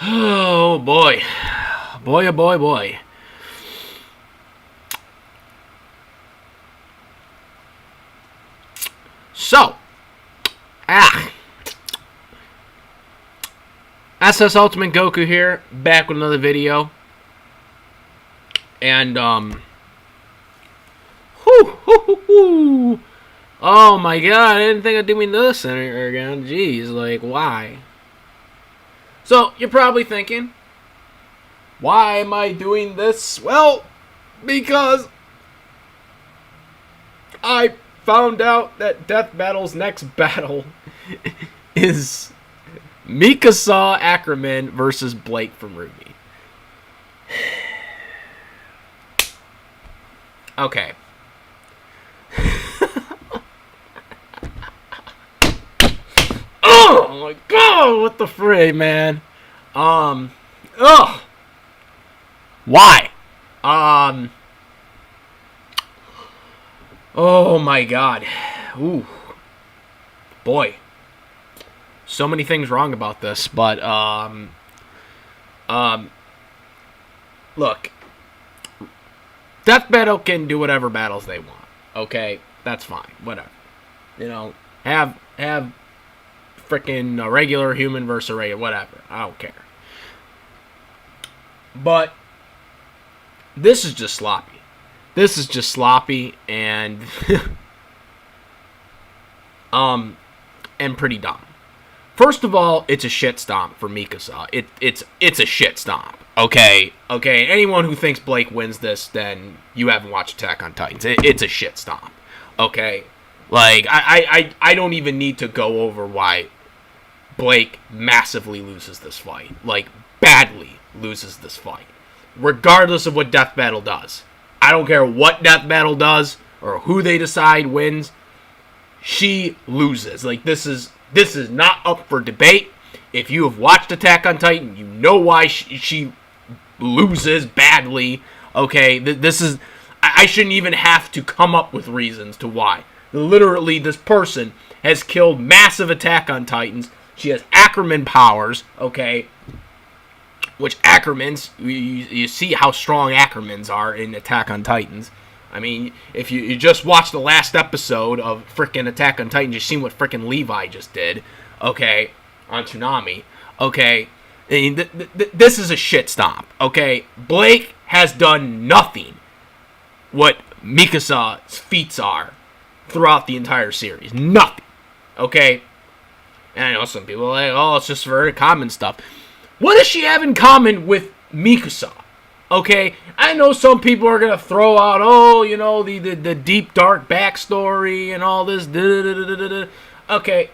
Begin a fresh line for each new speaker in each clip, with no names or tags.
Oh boy. Boy, oh boy, boy. So, ah, SS Ultimate Goku here, back with another video. And, oh my god, I didn't think I'd doing this again. Jeez, like, why? So, you're probably thinking, why am I doing this? Well, because I found out that Death Battle's next battle is Mikasa Ackerman versus Blake from Ruby. Okay. Oh my god, what the fray, man? Why? Oh my god. Ooh. Boy. So many things wrong about this, but, look. Death Battle can do whatever battles they want. Okay? That's fine. Whatever. You know, have freaking a regular human versus a regular, whatever. I don't care. But this is just sloppy. This is just sloppy and and pretty dumb. First of all, it's a shit stomp for Mikasa. It's a shit stomp. Okay. Anyone who thinks Blake wins this, then you haven't watched Attack on Titans. It's a shit stomp. Okay, like I don't even need to go over why Blake massively loses this fight. Like badly loses this fight, regardless of what Death Battle does. I don't care what Death Battle does or who they decide wins. She loses. Like this is not up for debate. If you have watched Attack on Titan, you know why she loses badly. Okay, this is... I shouldn't even have to come up with reasons to why. Literally, this person has killed massive Attack on Titans. She has Ackerman powers, okay? Which Ackermans, you see how strong Ackermans are in Attack on Titans. I mean, if you just watched the last episode of frickin' Attack on Titan, you've seen what frickin' Levi just did, okay, on Toonami, okay? I mean, this is a shit stomp, okay? Blake has done nothing what Mikasa's feats are throughout the entire series. Nothing, okay? And I know some people are like, oh, it's just very common stuff. What does she have in common with Mikasa? Okay, I know some people are gonna throw out, oh, you know, the deep dark backstory and all this. Okay,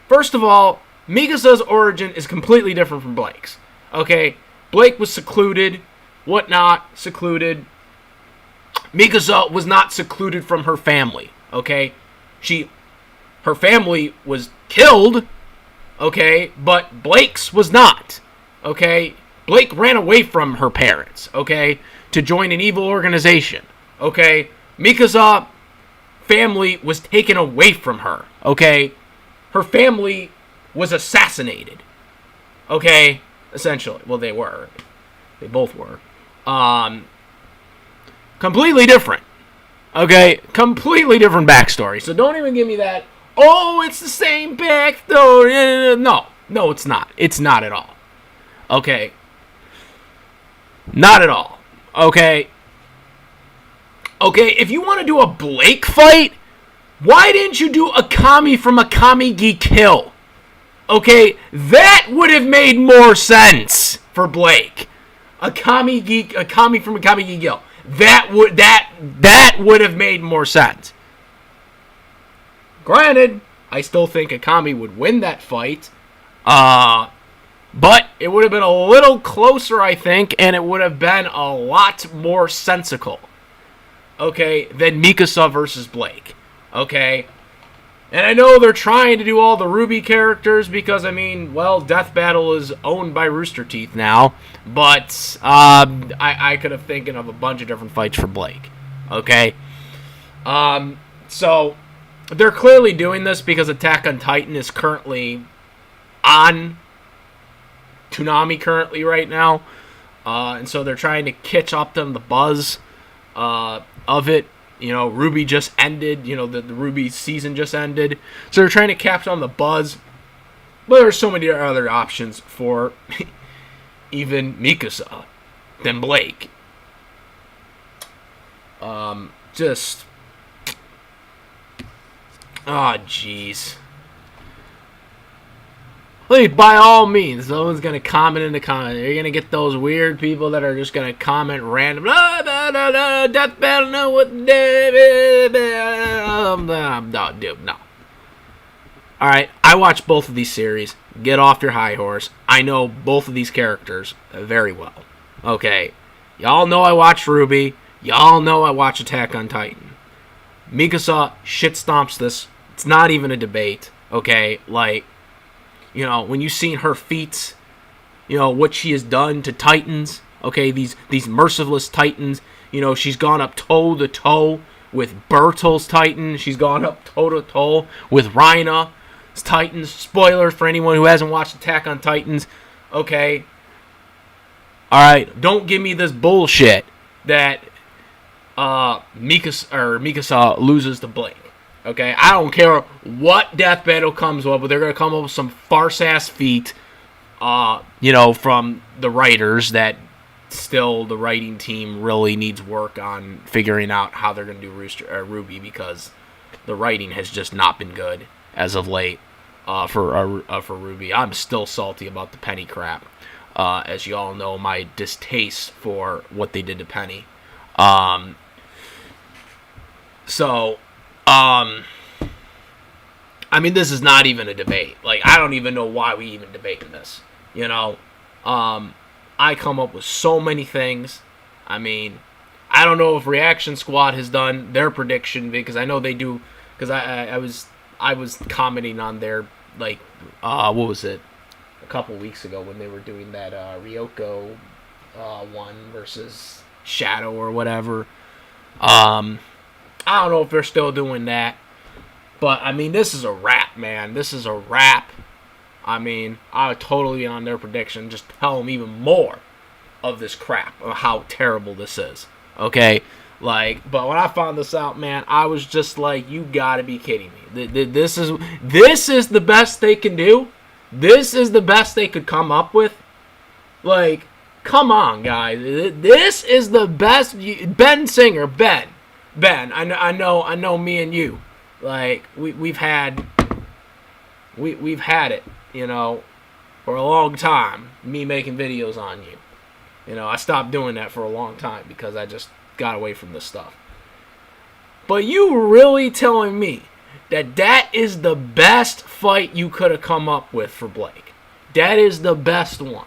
first of all, Mikasa's origin is completely different from Blake's. Okay, Blake was secluded, whatnot, secluded. Mikasa was not secluded from her family. Okay, her family was killed. Okay, but Blake's was not. Okay. Blake ran away from her parents, okay, to join an evil organization, okay? Mikasa family was taken away from her, okay? Her family was assassinated, okay? Essentially. Well, they were. They both were. Completely different, okay? Completely different backstory. So don't even give me that, oh, it's the same backstory. No, it's not. It's not at all, okay? Not at all. Okay, if you want to do a Blake fight, why didn't you do Akami from Akami Gi Kill? Okay, that would have made more sense for Blake. Akami from Akami Gi Kill. That would have made more sense. Granted, I still think Akami would win that fight. But it would have been a little closer, I think, and it would have been a lot more sensical, okay, than Mikasa versus Blake, okay? And I know they're trying to do all the Ruby characters because, I mean, well, Death Battle is owned by Rooster Teeth now, but I could have thinking of a bunch of different fights for Blake, okay? So they're clearly doing this because Attack on Titan is currently on Toonami currently right now. And so they're trying to catch up to the buzz of it. You know, Ruby just ended. You know, the Ruby season just ended. So they're trying to catch on the buzz. But there's so many other options for even Mikasa than Blake. Just... Oh, jeez. Please, by all means, someone's going to comment in the comments. You're going to get those weird people that are just going to comment random. Blah, blah, blah, blah, Death Battle, no, what? No, dude, no. Alright, I watched both of these series. Get off your high horse. I know both of these characters very well. Okay. Y'all know I watched Ruby. Y'all know I watch Attack on Titan. Mikasa shit stomps this. It's not even a debate. Okay, like, you know, when you've seen her feats, you know, what she has done to Titans, okay, these merciless Titans, you know, she's gone up toe-to-toe with Bertel's Titan. She's gone up toe-to-toe with Rhina Titans. Spoiler for anyone who hasn't watched Attack on Titans. Okay. Alright, don't give me this bullshit that Mikasa loses to Blake. Okay, I don't care what death battle comes up, but they're gonna come up with some farce ass feat, you know, from the writers that still the writing team really needs work on figuring out how they're gonna do Ruby, because the writing has just not been good as of late for Ruby. I'm still salty about the Penny crap, as you all know, my distaste for what they did to Penny. I mean, this is not even a debate. Like, I don't even know why we even debating this. You know, I come up with so many things. I mean, I don't know if Reaction Squad has done their prediction, because I know they do. Because I was commenting on their, like, what was it, a couple weeks ago when they were doing that Ryoko one versus Shadow or whatever. I don't know if they're still doing that. But, I mean, this is a wrap, man. This is a wrap. I mean, I'm totally on their prediction. Just tell them even more of this crap, of how terrible this is. Okay? Like, but when I found this out, man, I was just like, you gotta be kidding me. This is the best they can do? This is the best they could come up with? Like, come on, guys. This is the best. Ben Singer, Ben, I know me and you. Like, we've had it, you know, for a long time, me making videos on you. You know, I stopped doing that for a long time because I just got away from this stuff. But you really telling me that is the best fight you could have come up with for Blake? That is the best one.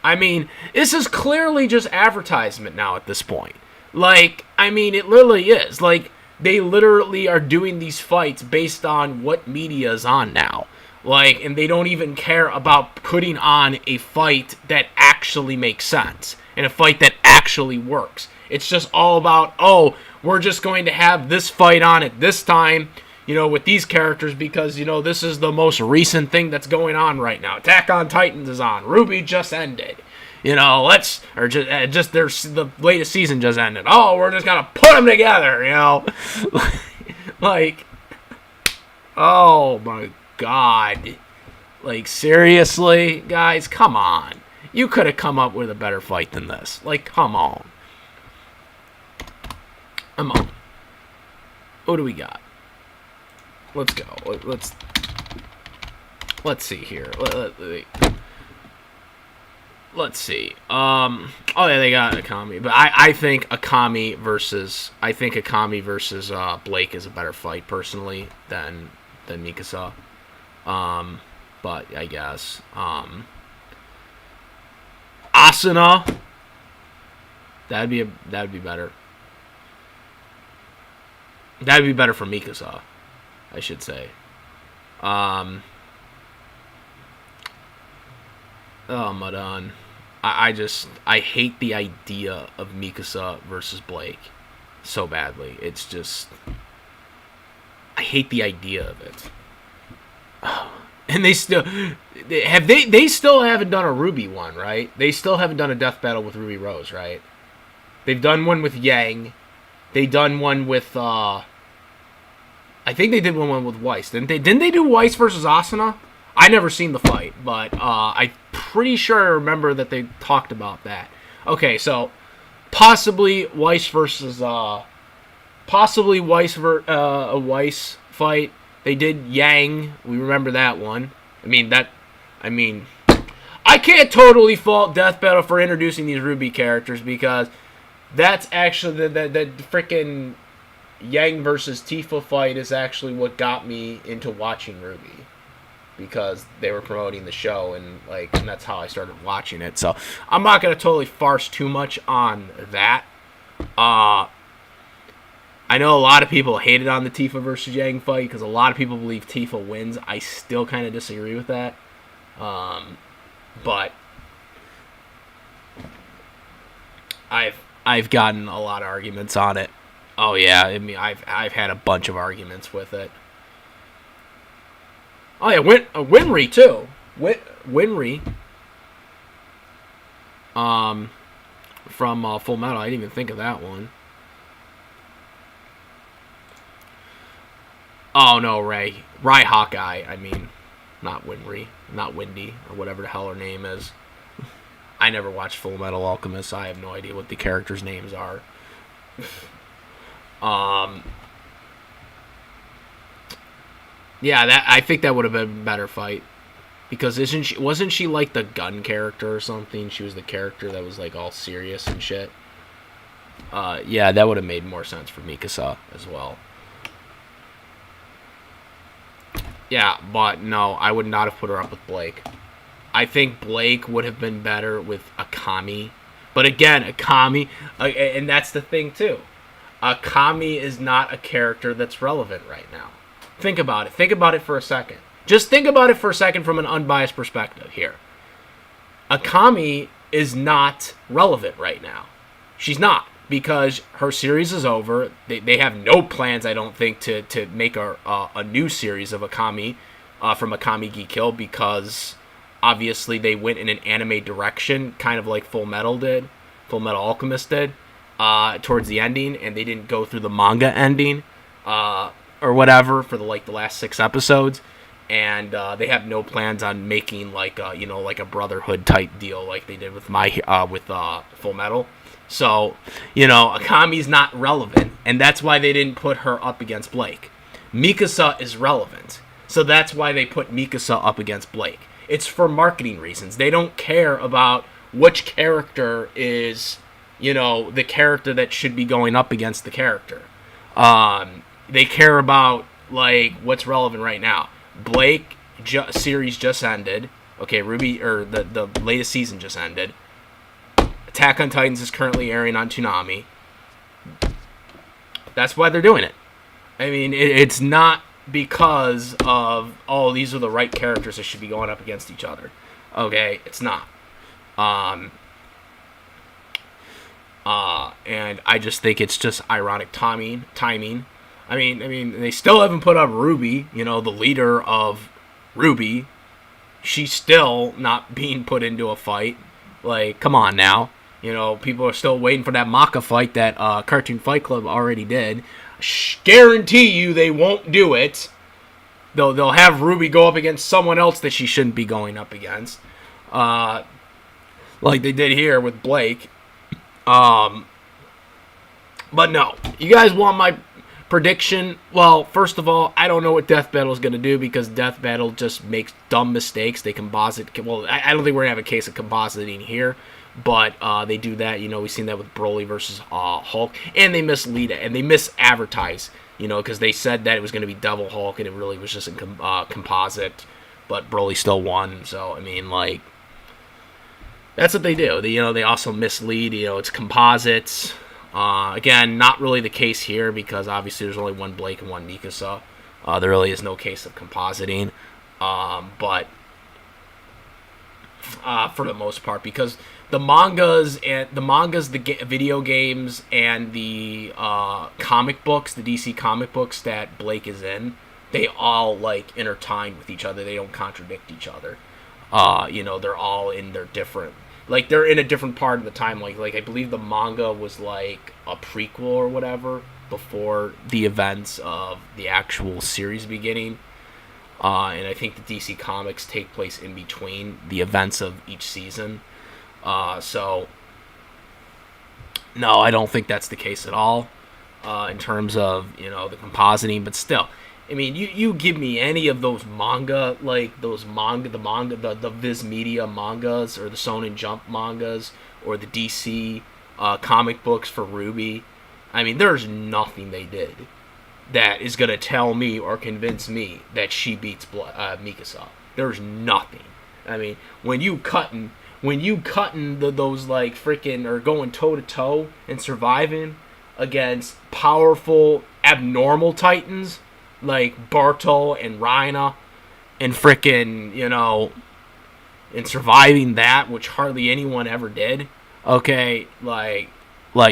I mean, this is clearly just advertisement now at this point. Like, I mean, it literally is. Like, they literally are doing these fights based on what media is on now. Like, and they don't even care about putting on a fight that actually makes sense and a fight that actually works. It's just all about, oh, we're just going to have this fight on at this time, you know, with these characters because, you know, this is the most recent thing that's going on right now. Attack on Titans is on. Ruby just ended. You know, the latest season just ended. Oh, we're just gonna put them together, you know? Like, oh my God. Like, seriously, guys, come on. You could have come up with a better fight than this. Like, come on. Come on. What do we got? Let's go. Let's see here. Let's see. Oh yeah, they got Akami, but I think Akami versus Blake is a better fight personally than Mikasa. But I guess Asuna, that'd be better. That'd be better for Mikasa, I should say. Oh, Madan. I hate the idea of Mikasa versus Blake so badly. It's just, I hate the idea of it. And they still haven't done a Ruby one, right? They still haven't done a death battle with Ruby Rose, right? They've done one with Yang. They done one with I think they did one with Weiss. Didn't they do Weiss versus Asuna? I never seen the fight, but I'm pretty sure I remember that they talked about that. Okay, so possibly Weiss versus a Weiss fight. They did Yang. We remember that one. I can't totally fault Death Battle for introducing these Ruby characters because that's actually the freaking Yang versus Tifa fight is actually what got me into watching Ruby, because they were promoting the show and that's how I started watching it. So I'm not gonna totally farce too much on that. I know a lot of people hated on the Tifa versus Yang fight because a lot of people believe Tifa wins. I still kind of disagree with that. But I've gotten a lot of arguments on it. Oh yeah, I've had a bunch of arguments with it. Oh yeah, Winry too. Winry. From Full Metal. I didn't even think of that one. Oh no, Ray Hawkeye. Not Winry, not Windy, or whatever the hell her name is. I never watched Full Metal Alchemist. So I have no idea what the characters' names are. Yeah, I think that would have been a better fight, because wasn't she like the gun character or something? She was the character that was all serious and shit. Yeah, that would have made more sense for Mikasa as well. Yeah, but no, I would not have put her up with Blake. I think Blake would have been better with Akami. But again, Akami, and that's the thing too. Akami is not a character that's relevant right now. Think about it. Think about it for a second. Just think about it for a second from an unbiased perspective here. Akami is not relevant right now. She's not, because her series is over. They have no plans, I don't think, to make a new series of Akami from Akami Gi Kill, because obviously they went in an anime direction, kind of like Full Metal Alchemist did, towards the ending, and they didn't go through the manga ending or whatever for the last 6 episodes. And they have no plans on making a brotherhood type deal like they did with Full Metal. So, Akami's not relevant, and that's why they didn't put her up against Blake. Mikasa is relevant, so that's why they put Mikasa up against Blake. It's for marketing reasons. They don't care about which character is, the character that should be going up against the character. They care about, what's relevant right now. Blake series just ended. Okay, Ruby, or the latest season just ended. Attack on Titans is currently airing on Toonami. That's why they're doing it. It's not because of, these are the right characters that should be going up against each other. Okay, it's not. And I just think it's just ironic timing. They still haven't put up Ruby, the leader of Ruby. She's still not being put into a fight. Come on now. People are still waiting for that Maka fight that Cartoon Fight Club already did. Guarantee you they won't do it. They'll have Ruby go up against someone else that she shouldn't be going up against. Like they did here with Blake. But no. You guys want my prediction? Well, first of all, I don't know what Death Battle is going to do, because Death Battle just makes dumb mistakes. They composite. Well, I don't think we're going to have a case of compositing here. But they do that, we've seen that with Broly versus Hulk, and they mislead it, and they misadvertise, because they said that it was going to be Devil Hulk, and it really was just a composite, but Broly still won. So that's what they do. They also mislead. It's composites. Again, not really the case here, because obviously there's only one Blake and one Mikasa. There really is no case of compositing, but for the most part, because the mangas, the video games, and the comic books, the DC comic books that Blake is in, they all like intertwine with each other. They don't contradict each other. They're all in their different, like they're in a different part of the time. Like I believe the manga was like a prequel or whatever before the events of the actual series beginning. And I think the DC comics take place in between the events of each season. So no, I don't think that's the case at all. In terms of the compositing, but still, I mean, you give me any of those manga, like the Viz Media mangas or the Shonen Jump mangas or the DC comic books for Ruby. I mean, there's nothing they did that is gonna tell me or convince me that she beats Mikasa. There's nothing. I mean, when you cutting those like freaking or going toe to toe and surviving against powerful abnormal titans like Bartol and Rhina and frickin', and surviving that, which hardly anyone ever did. Okay, like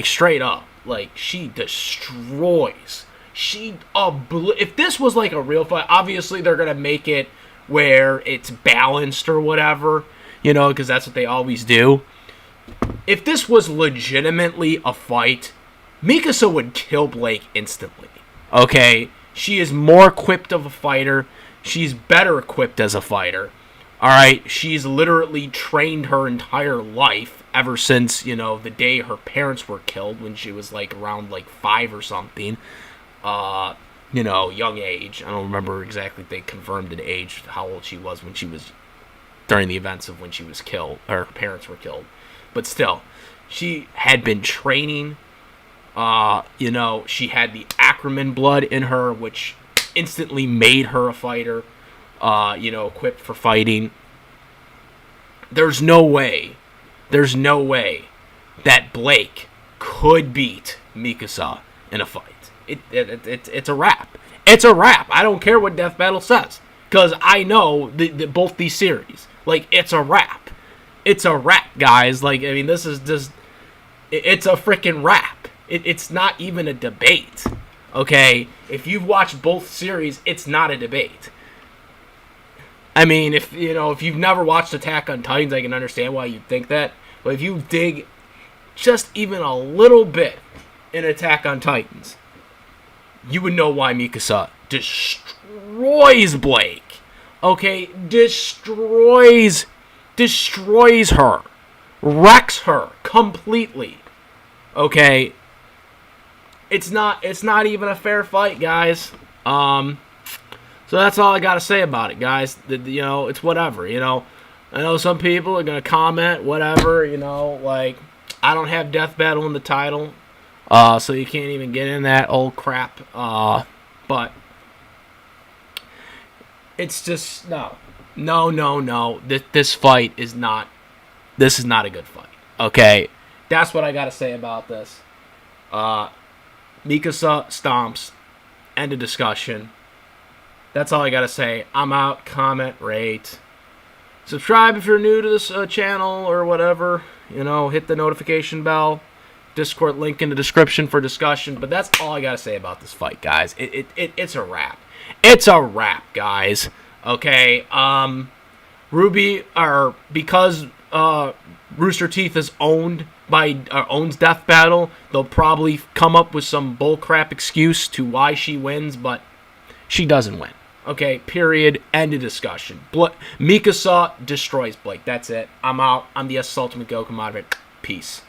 straight up, like she destroys. If this was like a real fight, obviously they're gonna make it where it's balanced or whatever, because that's what they always do. If this was legitimately a fight, Mikasa would kill Blake instantly. Okay? She is more equipped of a fighter. She's better equipped as a fighter. Alright? She's literally trained her entire life ever since, the day her parents were killed when she was like around like 5 or something. Young age. I don't remember exactly if they confirmed an age, how old she was when she was during the events of when she was killed, or her parents were killed. But still, she had been training. She had the Ackerman blood in her, which instantly made her a fighter, equipped for fighting. There's no way that Blake could beat Mikasa in a fight. It's a wrap. It's a wrap. I don't care what Death Battle says, because I know both these series. Like, it's a wrap. It's a wrap, guys. Like, I mean, this is just... It's a freaking wrap. It's not even a debate. Okay? If you've watched both series, it's not a debate. I mean, if you've never watched Attack on Titans, I can understand why you'd think that. But if you dig just even a little bit in Attack on Titans, you would know why Mikasa destroys Blake. Okay? Destroys her. Wrecks her completely. Okay? It's not even a fair fight, guys. So that's all I gotta say about it, guys. It's whatever, I know some people are gonna comment, whatever, like, I don't have Death Battle in the title, so you can't even get in that old crap, but it's just, no. This fight is not, this is not a good fight, okay? That's what I gotta say about this. Mikasa stomps. End of discussion. That's all I gotta say. I'm out. Comment, rate, subscribe if you're new to this channel or whatever. Hit the notification bell. Discord link in the description for discussion. But that's all I gotta say about this fight, guys. It's a wrap. It's a wrap, guys. Okay. Ruby, or because Rooster Teeth is owns Death Battle, they'll probably come up with some bullcrap excuse to why she wins, but she doesn't win. Okay, period. End of discussion. Mikasa destroys Blake. That's it. I'm out. I'm the S Ultimate Goku. Peace.